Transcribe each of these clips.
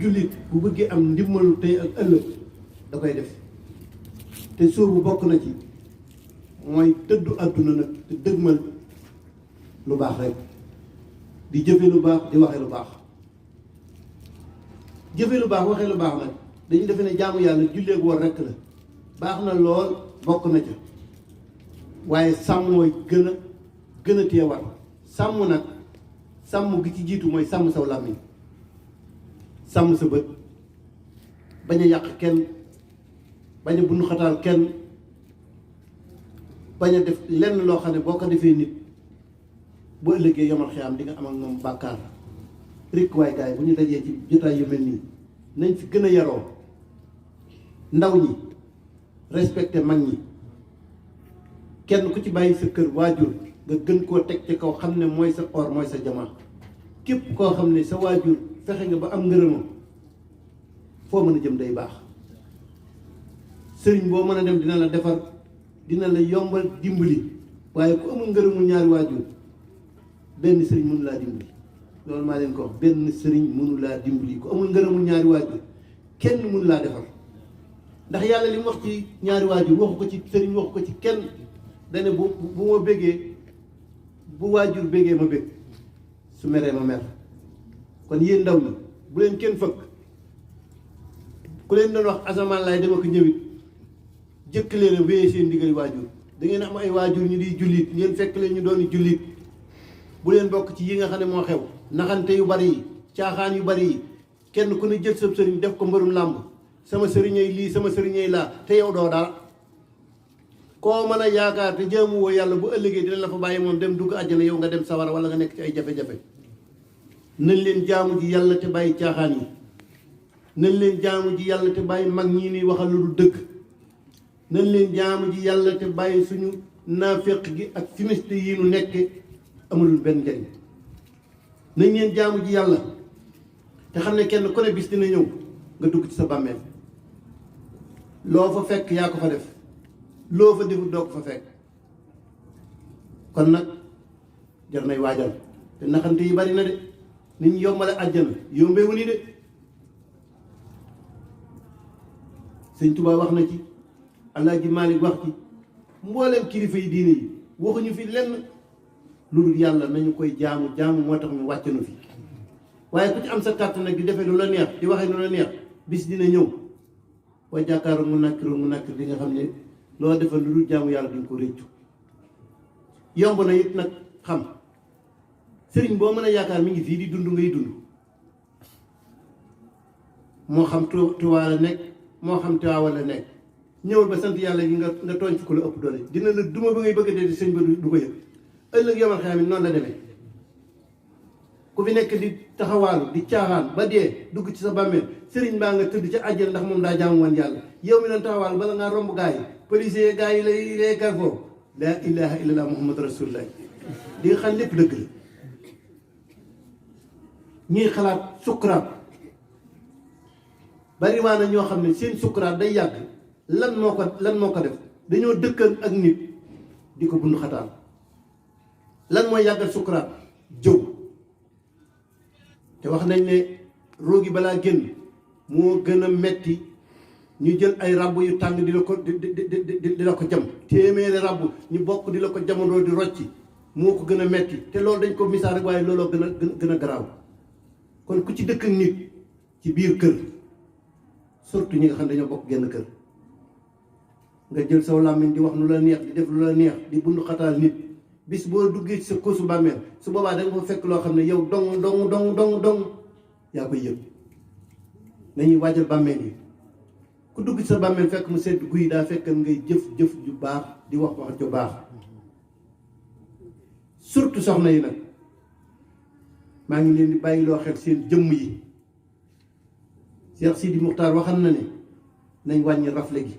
jullit bu bëggee am ndimbalu tey ak ëllëg da koy def te sóobu bokk na ci mooy tëddu àdduna nag te dëgmal lu baax rek di jëfe lu baax di waxe lu baax. jëfe lu baax waxee lu baax nag dañu defe ne jaamu yàlla julleek war rekk la baax na lool bokk na ca waaye sàmm mooy gën a tee war sàmm nag sàmm gi ci jiitu mooy sàmm saw làmmiñ sàmm sa bët bañ a yàq kenn bañ a bundu xataal kenn bañ a def lenn loo xam ne boo ko defee nit bu ëllëgee yomal xiyaam di nga am ak moom bàkkaar rek waaye gars yi bu ñu dajee ci jotaay yu mel nii nañ fi gën a yaroo ndaw ñi respecté mag ñi kenn ku ci bàyyi sa kër waajur nga gën koo teg ci kaw xam ne mooy sa or mooy sa jamaa képp koo xam ne sa waajur fexe nga ba am ngërëmam foo mën a jëm day baax sëriñ boo mën a dem dina la defar dina la yombal dimbali waaye ku amul ngërëmul ñaari waajur benn sëriñ mënu laa dimbali loolu maa leen ko wax benn sëriñ mënu laa dimbali ku amul ngërëmul ñaari waajur kenn mënu laa defar ndax yàlla li mu wax ci ñaari waajur waxu ko ci sëriñ waxu ko ci kenn dane bu ma bëggee bu waajur bëggee ma bëgg su meree ma mer kon yéen ndaw ñi bu leen kenn fëkk ku leen doon wax asamaan laay dama ko ñëwit jëkk leen a wéyee seen ndigal waajur da ngeen am ay waajur ñu di jullit ngeen fekk leen ñu doon jullit bu leen bokk ci yi nga xam ne moo xew naxante yu bari yi caaxaan yu bari yi kenn ku ne jël sa sëriñ def ko mbërum làmb sama sëriñay lii sama sëriñay laa te yow doo dara koo mën a yaakaar te jaamu woo yàlla bu ëllëgee dina la fa bàyyi moom dem dugg àjjana yow nga dem sawara wala nga nekk ci ay jafe-jafe nañ leen jaamu ji yàlla te bàyyi caaxaan yi nañ leen jaamu ji yàlla te bàyyi mag ñii ni waxal lu dul dëgg nañ leen jaamu ji yàlla te bàyyi suñu naaféq gi ak fimiste yi nu nekke amulul benn njariñ nañ leen jaamu ji yàlla te xam ne kenn ku ne bis dina ñëw nga dugg ci sa bàmmeel loo fa fekk yaa ko fa def loo fa defut doo ko fa fekk kon nag jar nay waajal te naxante yi bari na de nit ñi yombale àjjana yombewu ni de sëñ Tuubaa wax na ci Alaaji Maalik wax ci mbooleem kilifa yi diine yi waxuñu fi lenn lu dul yàlla nañu koy jaamu moo tax mu wàcc nu fi waaye ku ci am sa kàtt nag di defee lu la neex di waxee lu la neex bis dina ñëw boo jàkkaaroon mu nakkir di nga xam ne loo defal lu dul jaamu yàlla duñ ko réccu yomb na it nag xam sëriñ boo mën a yaakaar mi ngi fii di dund ngay dund moo xam Tuubaa la nekk moo xam Tiwaawan la nekk ñëwul ba sant yàlla gi nga tooñ fukk la ëpp doole dina la duma ba ngay bëgg a dee sëñ ba du ko yëg ëllëg yomal xam ne noonu la demee ku fi nekk di taxawaalu di caaxaan ba dee dugg ci sa bàmmeel sëriñ baa nga tëdd ca àjjana ndax moom daa jaamu woon yàlla yow mi doon taxawaalu bala ngaa romb gaa yi policier gaa yi lay garfoo laa ilaha illallah muhammad rasulullah di nga xam lépp dëgg la ñuy xalaat sukkuraat bari waa na ñoo xam ne seen sukkuraat day yàgg lan moo ko def dañoo dëkkan ak nit di ko bundu xataal lan mooy yàggal sukkuraat jëw te wax nañ ne roogi balaa génn moo gën a metti ñu jël ay ràbb yu tàng di la ko jam téeméeri ràbb ñu bokk di la ko jamandoo di rocci moo ko gën a metti te loolu dañ ko misaal rek waaye looloo gën a garaaw kon ku ci dëkk ak nit ci biir kër surtout ñi nga xam ne dañoo bokk genn kër nga jël saw làmmiñ di wax lu la neex di def lu la neex di bundu xataal nit bis boo duggee ci sa kóosu bàmmeel su boobaa da nga fa fekk loo xam ne yow dong yaa koy yëg nañuy waajal bàmmeel yi ku dugg ci sa bàmmeel fekk mu sedd guy daa fekk ngay jëf ju baax di wax ju baax surtout soxna yi nag maa ngi leen di bàyyi loo xel seen jëmm yi Cheikh Sidi Muxtaar waxam na ne nañ wàññi rafle gi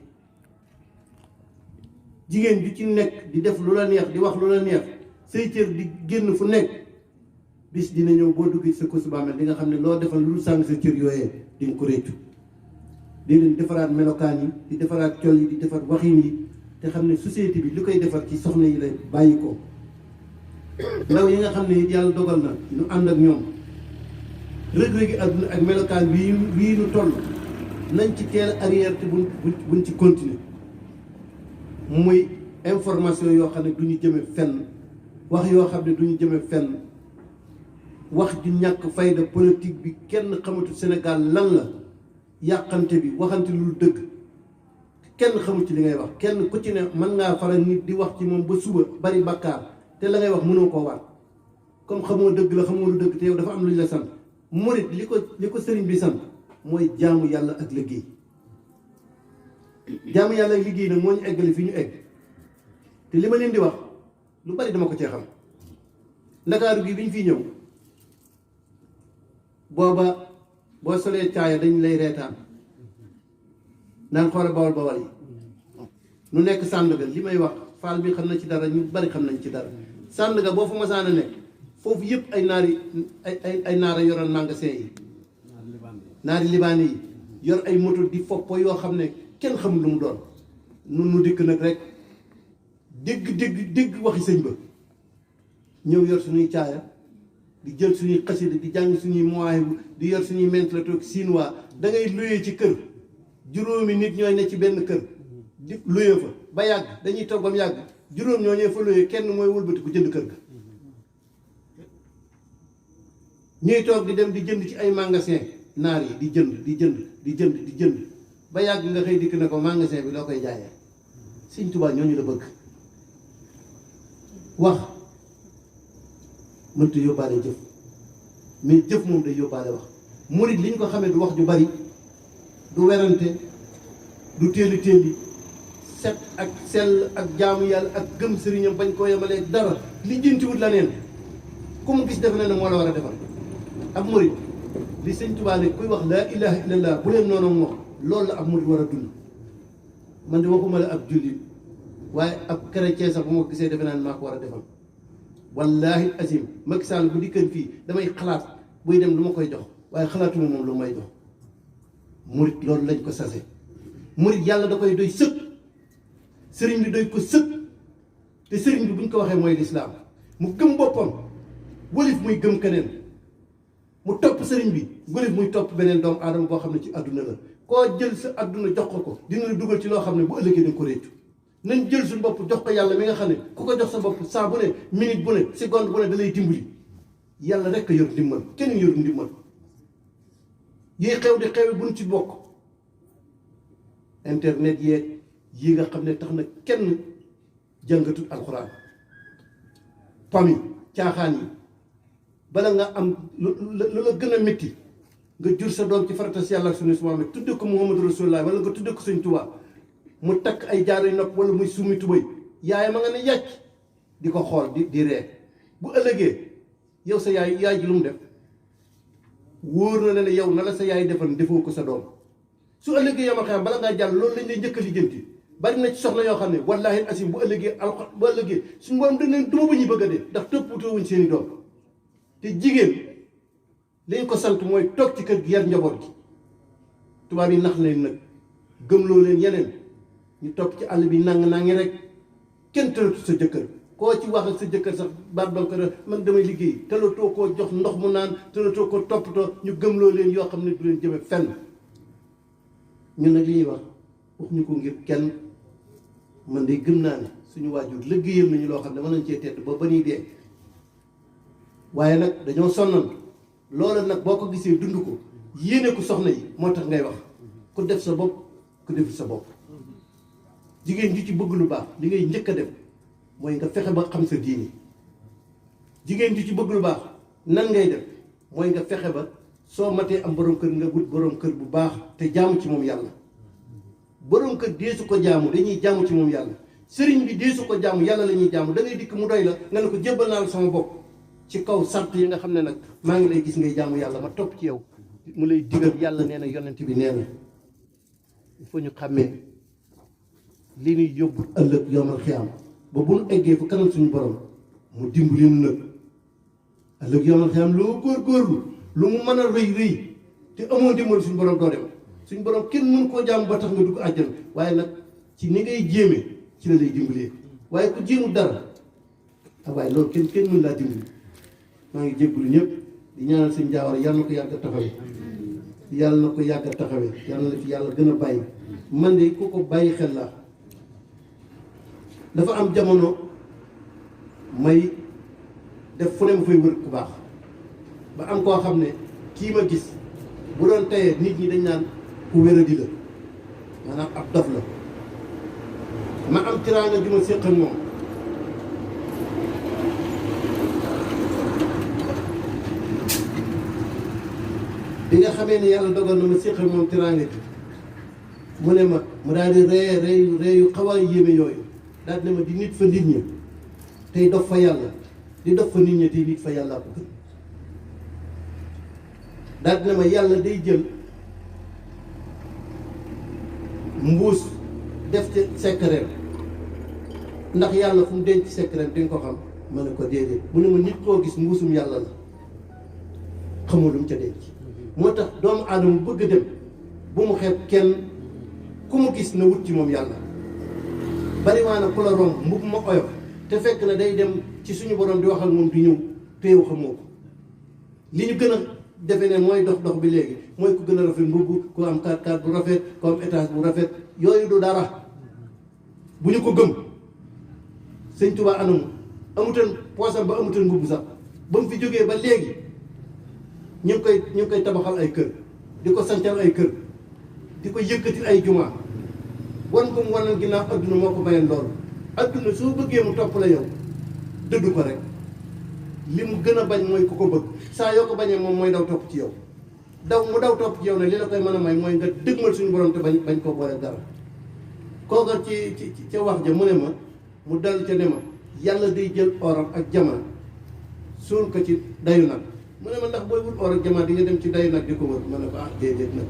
jigéen ju ci nekk di def lu la neex di wax lu la neex say cër di génn fu nekk bis dina ñëw boo duggee sa ko su bàmmeel di nga xam ne loo defal lu sàng sa cër yooyee di nga ko réccu di leen defaraat melokaan yi di defaraat col yi di defar waxin yi te xam ne société bi li koy defar ci soxna yi lay bàyyi ko ndaw yi nga xam ne yàlla dogal na ñu ànd ak ñoom rëg-rëgi àdduna ak melokaan wii nu toll nañ ci teel arrière te buñ ci continuer muy information yoo xam ne du ñu jëme fenn wax yoo xam ne du ñu jëme fenn wax ju ñàkk fayda politique bi kenn xamatu Sénégal lan la yàqante bi waxante lu dëgg kenn xamul ci li ngay wax kenn ku ci ne mën ngaa faral nit di wax ci moom ba suba bari bàkkaar te la ngay wax mënoo koo waat comme xamoo dëgg la xamoo lu dëgg te yow dafa am lu ñu la sant murit li ko sëriñ bi sant mooy jaamu yàlla ak liggéey jaamu yàlla ak liggéey nag moo ñu eggale fi ñu egg te li ma leen di wax lu bari dama ko cee xam ndakaaru gi bi ñu fiy ñëw booba boo solee caaya dañ lay reetaan naan xoolal bawal bawal yi nu nekk Sandaga li may wax faal bi xam na ci dara ñu bari xam nañ ci dara Sandaga boo fa masaan a nekk foofu yëpp ay naari ay naara yoroon magasin yi naari libaane yi yor ay moto di foppo yoo xam ne kenn xamul lu mu doon nun nu dikk nag rek dégg waxi sëñ ba ñëw yor suñuy caaya di jël suñuy xasida di jàng suñuy moaay di yor suñuy mentlato chinois da ngay luyee ci kër juróomi nit ñooy ne ci benn kër di luyee fa ba yàgg dañuy toog ba mu yàgg juróom ñoo ñëw fa luyee kenn mooy wëlbati ku jënd kër ga ñuy toog di dem di jënd ci ay magasin naar yi di jënd ba yàgg nga xëy dikk ne ko magasin bi loo koy jaayee Sëñ Tuubaa ñooñu la bëgg wax mënta yóbbaale jëf mais jëf moom day yóbbaale wax murit li ñu ko xamee du wax ju bari du werante du téeli set ak sell ak jaamu yàlla ak gëm sëriñam bañ koo yemalee dara li jëntiwut la neen ku mu gis defe na ne moo la war a defal ab murit li Sëñ Tuubaa ne kuy wax laa ilaha illallah bu leen noonu moom loolu la ab murit war a dund man de waxuma la ab jullit waaye ab chrétien sax bu ma gisee defe naa ne maa ko war a defal wallahi azim Macky Sall bu dikkan fii damay xalaat buy dem lu ma koy jox waaye xalaatuma moom lu may jox murit loolu lañ ko sase murit yàlla da koy doy sëkk sëriñ bi doy ko sëkk te sëriñ bi buñ ko waxee mooy lislaam mu gëm boppam wëlif muy gëm keneen mu topp sëriñ bi wëlif muy topp beneen doomu aadama boo xam ne ci àdduna la koo jël sa àdduna jox ko dina la dugal ci loo xam ne bu ëllëgee da nga ko réccu nañ jël suñu bopp jox ko yàlla mi nga xam ne ku ko jox sa bopp saa bu ne minute bu ne seconde bu ne da lay dimbali yàlla rek a yor ndimbal kenn yor ndimbal yi xew di xew buñ ci bokk internet yeeg yi nga xam ne tax na kenn jàngatut alxuraan pami caaxaan yi bala nga am lu la gën a métti nga jur sa doom ci farata si yàlla sunu Muhammad tudde ko Muhammadu Rasulullah wala nga tudde ko Sëñ Tuubaa mu takk ay jaaroy nopp wala muy summi tubéy yaay ma nga ne yàcc di ko xool di ree bu ëllëgee yow sa yaay ji lu mu def wóor na ne yow na la sa yaay defal defoo ko sa doom su ëllëgee yow ma xam bala ngaa jàll loolu lañ lay njëkk a lijjanti bari na ci soxla yoo xam ne wallaahi asim bu ëllëgee bu ëllëgee suñu borom dañ leen duma ba ñuy bëgg a dee ndax toppatoo wuñ seen i doom te jigéen li ñu ko sant mooy toog ci kër gi yar njaboot gi tubaab yi nax leen nag gëmloo leen yeneen ñu topp ci àll bi nang-nangi rek kenn tëlatu sa jëkkër koo ci wax ak sa jëkkër sax baat ba ko man damay liggéey tëlatoo koo jox ndox mu naan tëlatoo ko toppatoo ñu gëmloo leen yoo xam ne du leen jëme fenn ñun nag li ñuy wax waxuñu ko ngir kenn man de gëm naa ne suñu waajur liggéeyal nañu loo xam ne mën nañ cee tedd ba ñuy dee waaye nag dañoo sonnoon loolu nag boo ko gisee dund ko yéene ko soxna yi moo tax ngay wax ku def sa bopp ku deful sa bopp jigéen ju ci bëgg lu baax li ngay njëkk a def mooy nga fexe ba xam sa diini jigéen ju ci bëgg lu baax nan ngay def mooy nga fexe ba soo matee am borom kër nga wut borom kër bu baax te jaamu ci moom yàlla borom kër deesu ko jaamu dañuy jaamu ci moom yàlla sëriñ bi deesu ko jaamu yàlla la ñuy jaamu da ngay dikk mu doy la nga ne ko jébbal naa la sama bopp ci kaw sart yi nga xam ne nag maa ngi lay gis ngay jaamu yàlla ma topp ci yow mu lay digal yàlla nee na yonent bi nee na il faut ñu xàmmee li ñuy yóbbu ëllëg yawmal xiyaam ba bu nu eggee fu kanam suñu borom mu dimbali nu nag ëllëg yawmal xiyaam loo góorgóorlu lu mu mën a rëy rëy te amoo dimbali suñu borom doo dem suñu borom kenn mënu koo jaamu ba tax nga dugg àjjana waaye nag ci ni ngay jéeme ci la lay dimbalee waaye ku jéemul dara waaye loolu kenn mënu laa dimbali maa ngi jégalu ñëpp di ñaanal sëñ Jaawara yàlla na ko yàgg a taxawee yàlla na ko yàgg a taxawee yàlla na fi yàlla gën a bàyyi man de ku ko bàyyi xel la dafa am jamono may def fu ne ma fay wër ku baax ba am koo xam ne kii ma gis bu doon tayee nit ñi dañ naan ku wéradi la maanaam ab dof la ma am tiraanga ju ma séq ak moom bi nga xamee ne yàlla dogal na ma séq ak moom tiraanga ji mu ne ma mu daal di ree yu xaw a yéeme yooyu daal ne ma di nit fa nit ñi tey dof fa yàlla di dof fa nit ñi tey nit fa yàlla ko gën daal ne ma yàlla day jël mbuus def ci secret ndax yàlla fu mu denc secret di nga ko xam ma ne ko déedéet mu ne ma nit koo gis mbuusum yàlla la xamul lu mu ca denc moo tax doomu aadama bëgg dem bu mu xeeb kenn ku mu gis na wut ci moom yàlla bariwaana ku la romb mbub ma oyof te fekk na day dem ci suñu borom di wax ak moom di ñëw téew xamoo ko li ñu gën a defe ne mooy dox bi léegi mooy ku gën a rafet mbubb ku am 4x4 bu rafet ku am étage bu rafet yooyu du dara bu ñu ko gëm sëñ Tuubaa anamu amutoon poosam ba amutoon mbubb sax ba mu fi jógee ba léegi ñu ngi koy tabaxal ay kër di ko sancal ay kër di ko yëkkatil ay jumaa wan ko mu wanal ginnaaw adduna moo ko mayoon loolu adduna soo bëggee mu topp la yow dëddu ko rek li mu gën a bañ mooy ku ko bëgg saa yoo ko bañee moom mooy daw topp ci yow mu daw topp ci yow ne li la koy mën a may mooy nga dëgmal suñu borom te bañ koo boole dara kooka ci ca wax ja mu ne ma mu dal ca ne ma yàlla day jël oram ak jamaa suul ko ci dayu nag mu ne ma ndax booy wut or ak jamaa di nga dem ci dayu nag di ko wër ma ne ko déedéet nag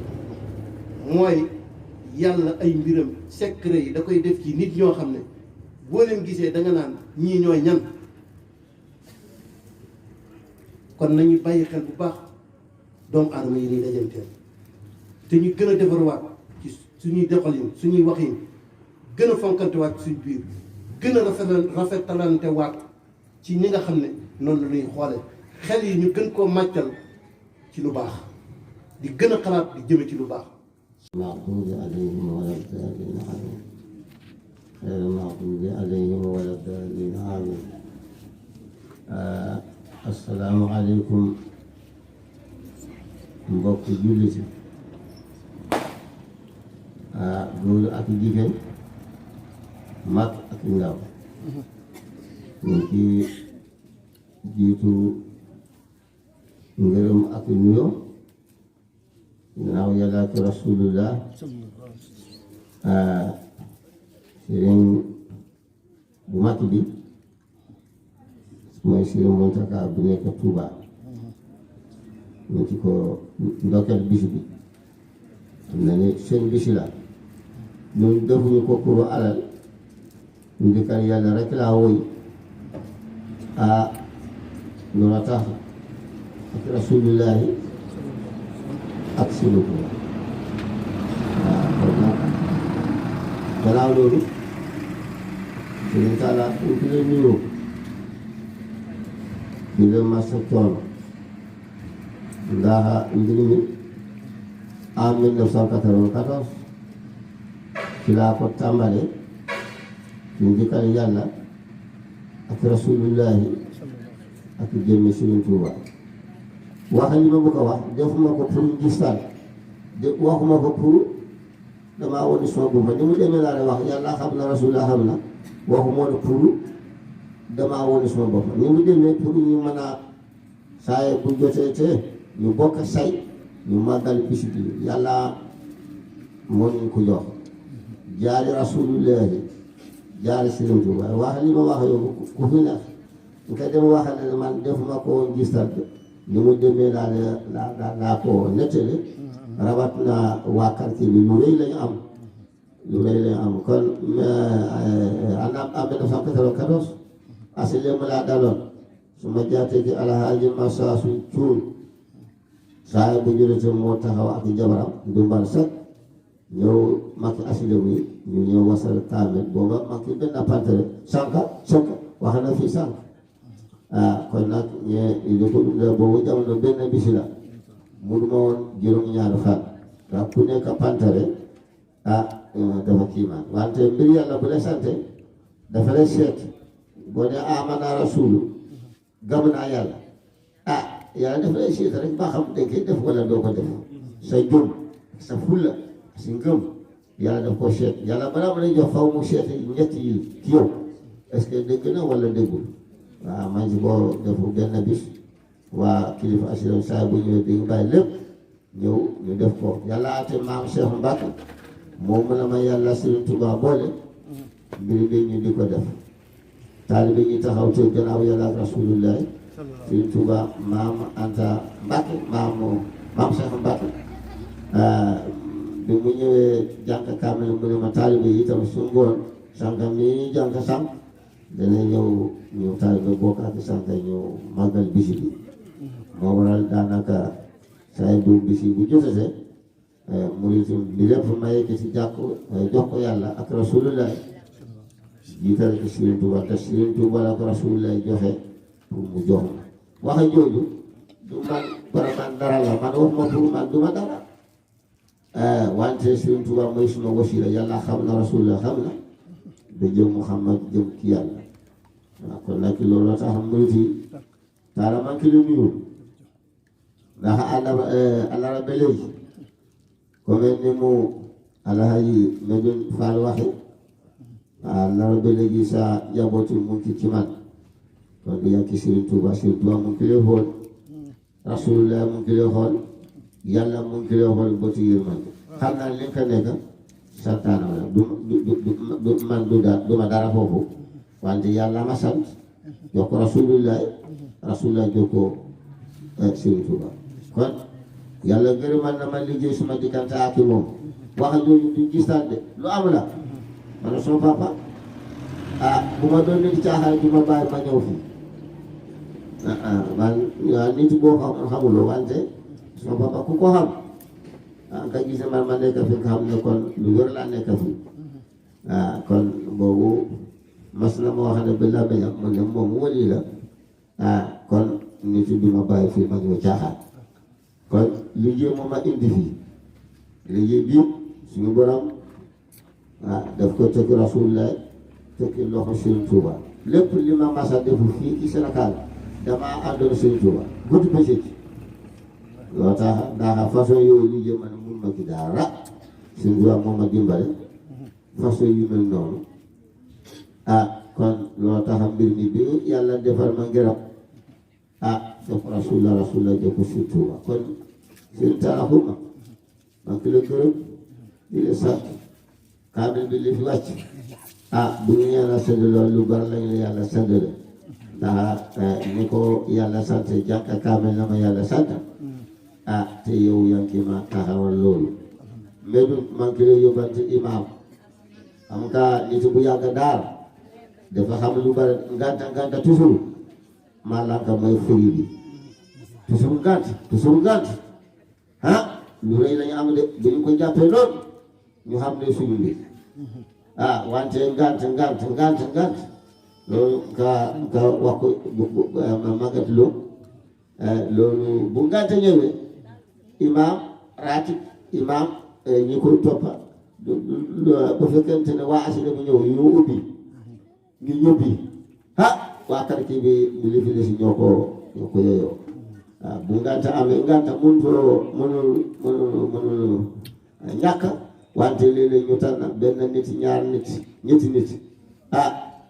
mooy yàlla ay mbiram secret yi da koy def ci nit ñoo xam ne boo leen gisee da nga naan ñii ñooy ñan kon nañu bàyyi xel bu baax doomu aadama yi ñuy dajanteel te ñu gën a defarwaat ci suñuy doxalin suñuy waxin gën a fonkantewaat suñ biir gën a rafetalante waat ci ñi nga xam ne noonu la ñuy xoole xel yi ñu gën koo màccal ci lu baax di gën a xalaat di jëme ci lu baax المغضوب عليهم ولا الضالين آمين غير المغضوب عليهم ولا الضالين آمين السلام عليكم mbokk jullit yi góor ak jigéen mag ak ndaw ñu ci jiitu ngërëm ak nuyoo ginnaaw yàlla ak rasulullah sëriñ bu mag bi mooy sëriñ Mountakha bu nekk Touba ñu ci ko ndokkeel bis bi xam na ne seen bisi la ñun defuñu ko pour alal ñu dikkal yàlla rek laa woy lu la tax ak rasulullahi ak sunu ko kon nag gannaaw loolu sëriñ Talla ñu ki leen nuyoo di leen masa coono ndax mbir mi en 1994 ci laa ko tàmbale ñu dikkal yàlla ak rasulullahi ak jëmmi Sëriñ Tuuba wax li ma bëgg a wax defuma ko pour gisal waxuma ko pour damaa wone suma bopp ni mu demee laa wax yàlla xam na rasulullah xam na waxuma ne pour damaa wone suma bopp ni mu demee pour ñu mën a saa bu jotee te ñu bokk say ñu màggal bis bi yàlla moo ñu ko jox jaari rasulullah jaari Sëriñ Tuuba wax li ma wax yow ku fi nekk nga dem wax ne man defuma ko woon gisal ni mu demee laa ko nettali rawat na waa quartier bi lu rëy lañu am kon en 1994 asilem laa daloon su ma jaatee ci alhaaji Massa su cuun saa bu jurete moo taxaw ak jabaram Ndumbal Sekk ñëw makki asilem yi ñu ñëw wasal kaamel booba makki benn pantere sanka wax na fii sànq kon nag ñe ko boobu jamono benn bisi la mënuma woon juróom-ñaari fan ndax ku nekk pantare dafa kiimaan wante mbir yàlla bu la sante dafa lay seet boo ne amana rasulu gëm naa yàlla yàlla dafa lay seet rek ba xam danga koy def wala doo ko def sa jom sa fulla si ngëm yàlla daf ko seet yàlla balaa ma lay jox faw mu seet ñett yi ci yow est-ce que dégg na wala déggul waaw man si boo defu benn bis waa kilifa assurance saa bu ñëwee di bàyyi lépp ñëw ñu def ko yàlla ate maam Cheikh Mbacke moom mën a ma yàlla Serigne Touba boole mbir bi ñu di ko def taalibe ñi taxaw te gannaaw yàlla ak rasulullah Serigne Touba maam Anta Mbacke maam Cheikh Mbacke bi mu ñëwee jànk kaamel mu ne ma taalibe yi itam su ngoon sànq mi jànk sànq dana ñëw taalibe bokk ak sànq ñu màggal bisi bi moo waral daanaka saa bu bisi bu jotatee murit bi lépp ma yegg ci jàkk jox ko yàlla ak rasulullah jiital ko Serigne Touba te Serigne Touba la ko rasulullah joxe pour mu jox ma waxe jooju du man para man dara la man wax ma pour man du ma dara wante Serigne Touba mooy suma wasila yàlla xam na rasulullah xam na ba jëm Muhammad jëm ki yàlla waaw kon nag loolu tax murit yi taala man ki lu nuyu ndax àllara ba léegi comme ni mu alhaji Medoune Fall waxe àllara ba léegi sa njabooti mu ngi ci man kon di yàgg Serigne Touba mu ngi lay xool rasulullah mu ngi lay xool yàlla mu ngi lay xool bëti yërmande xam naa li nga nekk santaana la du man du ma dara foofu wante yàlla ma sant jox ko rasulullah jox ko Serigne Touba kon yàlla gërëmal na ma liggéey suma diggante ak moom waxa jooju du gistaan de lu am la man sama papa bu ma doon nit caaxaan du ma bàyyi ma ñëw fii man nit boo xamuloo wante sama papa ku ko xam nga gis man ma nekk fi nga xam ne kon lu wér laa nekk fi kon boobu mas na ma wax ne ba la bañam mu ne moom wali la kon nit du ma bàyyi fii ma ñëw caaxaan kon liggéey moom a indi fii liggéey bi suñu borom daf ko teg rasulullah teg loxo Serigne Touba lépp li ma masa defu fii ci Sénégal damaa àndoon Serigne Touba guddi bëccëg loo tax ndax façon yooyu liggéey man mun ma ci dara Serigne Touba moom ma dimbale façon yu mel noonu kon loo tax mbir mi bi yàlla defal ma ngërëm jox rasulullah jox ko Serigne Touba kon Serigne Talla Xuma maa ngi la gërëm di la sant kaamil bi li fi wàcc bu ñu yàlla sedd loolu lu bari lañu la yàlla seddale ndax ni ko yàlla sant jànk kaamil na ma yàlla sant te yow yaa ngi ma taxawal loolu Medoune maa ngi lay yóbbante imaam xam nga nit bu yàgg daal dafa xam lu bari nganta toujours maa lanka mooy furi bi toujours ngant lu rëy lañu am de bu ñu ko jàppee lool ñu xam ne suñu mbir wante ngant loolu nga wax ko Maguette Lo loolu bu ngant ñëwee imaam ratib imaam ñi koy toppa bu fekkente ne waa asile bu ñëw ñu ubbi ñu ñubbi waa quartier bi li fi des ñoo ko yeyoo bu nganta amee nganta mënul ñàkk wante léeg-léeg ñu tànn benn nit ñaar nit ñetti nit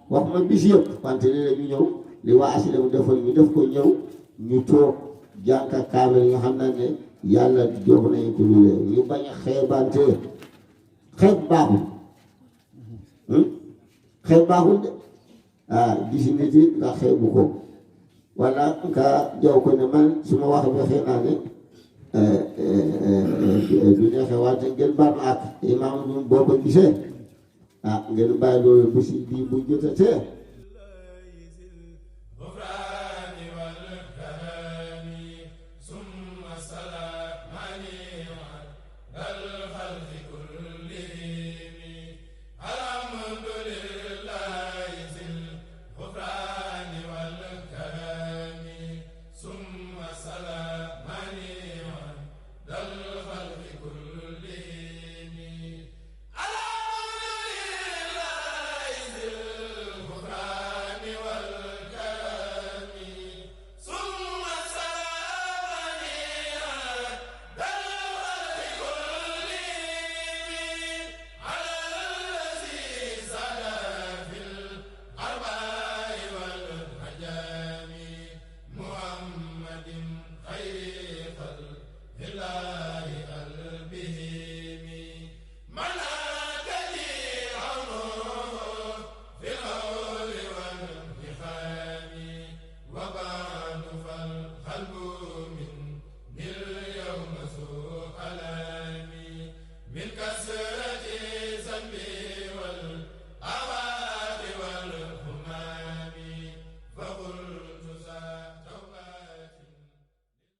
wax ma bis yëpp wante léeg-léeg ñu ñëw li waa asile bu defal ñu def ko ñëw ñu toog jànka kaamel nga xam naa ne yàlla jox nañu ko lu leen ñu bañ a xeebante xeeb baaxul de gisi nit yi nga xeebu ko wala nga jaw ko ne man su ma wax waxee naa ne du neexee wante ngeen baal ma ak imaam ñun boo ko gisee ngeen bàyyi loolu bu si bii bu jotatee الحمد لله ذي الغفران والكرم ila